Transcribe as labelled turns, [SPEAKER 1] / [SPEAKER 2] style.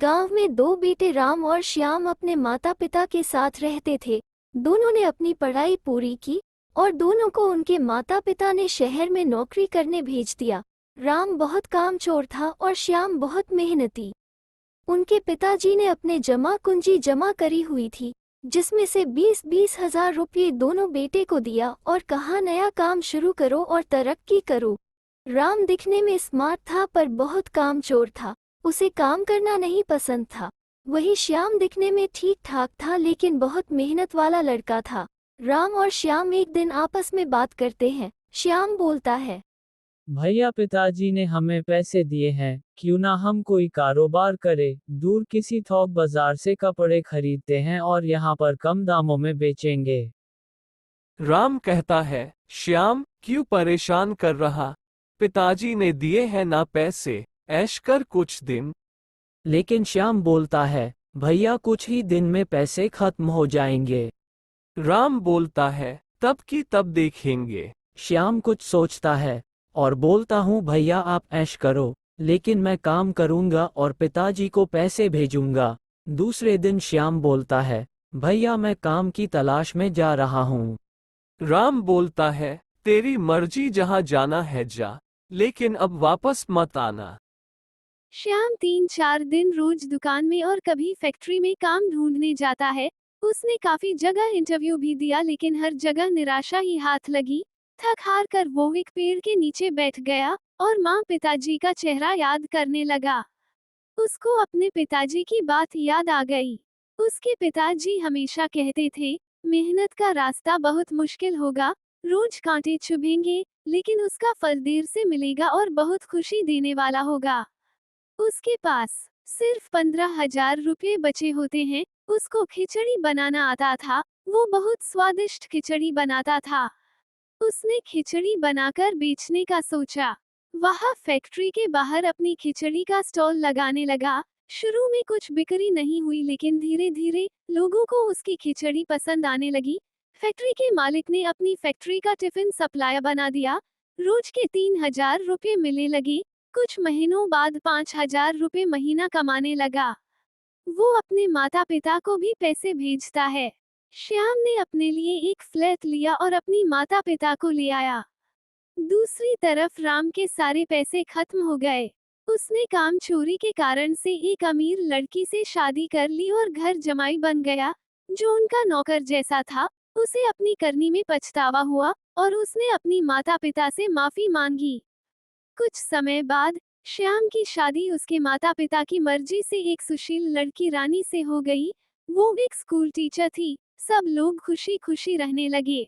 [SPEAKER 1] गांव में दो बेटे राम और श्याम अपने माता पिता के साथ रहते थे। दोनों ने अपनी पढ़ाई पूरी की और दोनों को उनके माता पिता ने शहर में नौकरी करने भेज दिया। राम बहुत कामचोर था और श्याम बहुत मेहनती। उनके पिताजी ने अपने जमा कुंजी जमा करी हुई थी, जिसमें से 20-20 हजार रुपये दोनों बेटे को दिया और कहा नया काम शुरू करो और तरक्की करो। राम दिखने में स्मार्ट था पर बहुत कामचोर था। उसे काम करना नहीं पसंद था। वही श्याम दिखने में ठीक ठाक था लेकिन बहुत मेहनत वाला लड़का था। राम और श्याम एक दिन आपस में बात करते हैं। श्याम बोलता है,
[SPEAKER 2] भैया पिताजी ने हमें पैसे दिए हैं, क्यों ना हम कोई कारोबार करें, दूर किसी थोक बाजार से कपड़े खरीदते हैं और यहाँ पर कम दामों में बेचेंगे।
[SPEAKER 3] राम कहता है, श्याम क्यों परेशान कर रहा, पिताजी ने दिए हैं ना पैसे, ऐश कर कुछ दिन।
[SPEAKER 2] लेकिन श्याम बोलता है, भैया कुछ ही दिन में पैसे खत्म हो जाएंगे।
[SPEAKER 3] राम बोलता है, तब की तब देखेंगे।
[SPEAKER 2] श्याम कुछ सोचता है और बोलता हूँ भैया आप ऐश करो, लेकिन मैं काम करूँगा और पिताजी को पैसे भेजूंगा। दूसरे दिन श्याम बोलता है, भैया मैं काम की तलाश में जा रहा हूँ।
[SPEAKER 3] राम बोलता है, तेरी मर्जी, जहाँ जाना है जा, लेकिन अब वापस मत आना।
[SPEAKER 1] श्याम 3-4 दिन रोज दुकान में और कभी फैक्ट्री में काम ढूंढने जाता है। उसने काफी जगह इंटरव्यू भी दिया लेकिन हर जगह निराशा ही हाथ लगी। थक हार कर वो एक पेड़ के नीचे बैठ गया और माँ पिताजी का चेहरा याद करने लगा। उसको अपने पिताजी की बात याद आ गई। उसके पिताजी हमेशा कहते थे, मेहनत का रास्ता बहुत मुश्किल होगा, रोज कांटे चुभेंगे, लेकिन उसका फल देर से मिलेगा और बहुत खुशी देने वाला होगा। उसके पास सिर्फ 15,000 रुपये बचे होते हैं। उसको खिचड़ी बनाना आता था। वो बहुत स्वादिष्ट खिचड़ी बनाता था। उसने खिचड़ी बनाकर बेचने का सोचा। वह फैक्ट्री के बाहर अपनी खिचड़ी का स्टॉल लगाने लगा। शुरू में कुछ बिक्री नहीं हुई लेकिन धीरे धीरे लोगों को उसकी खिचड़ी पसंद आने लगी। फैक्ट्री के मालिक ने अपनी फैक्ट्री का टिफिन सप्लायर बना दिया। रोज के 3,000 रुपये मिलने लगे। कुछ महीनों बाद 5,000 रुपये महीना कमाने लगा। वो अपने माता पिता को भी पैसे भेजता है। श्याम ने अपने लिए एक फ्लैट लिया और अपनी माता पिता को ले आया। दूसरी तरफ राम के सारे पैसे खत्म हो गए। उसने काम चोरी के कारण से एक अमीर लड़की से शादी कर ली और घर जमाई बन गया, जो उनका नौकर जैसा था। उसे अपनी करनी में पछतावा हुआ और उसने अपनी माता पिता से माफी मांगी। कुछ समय बाद श्याम की शादी उसके माता पिता की मर्जी से एक सुशील लड़की रानी से हो गई। वो एक स्कूल टीचर थी। सब लोग खुशी खुशी रहने लगे।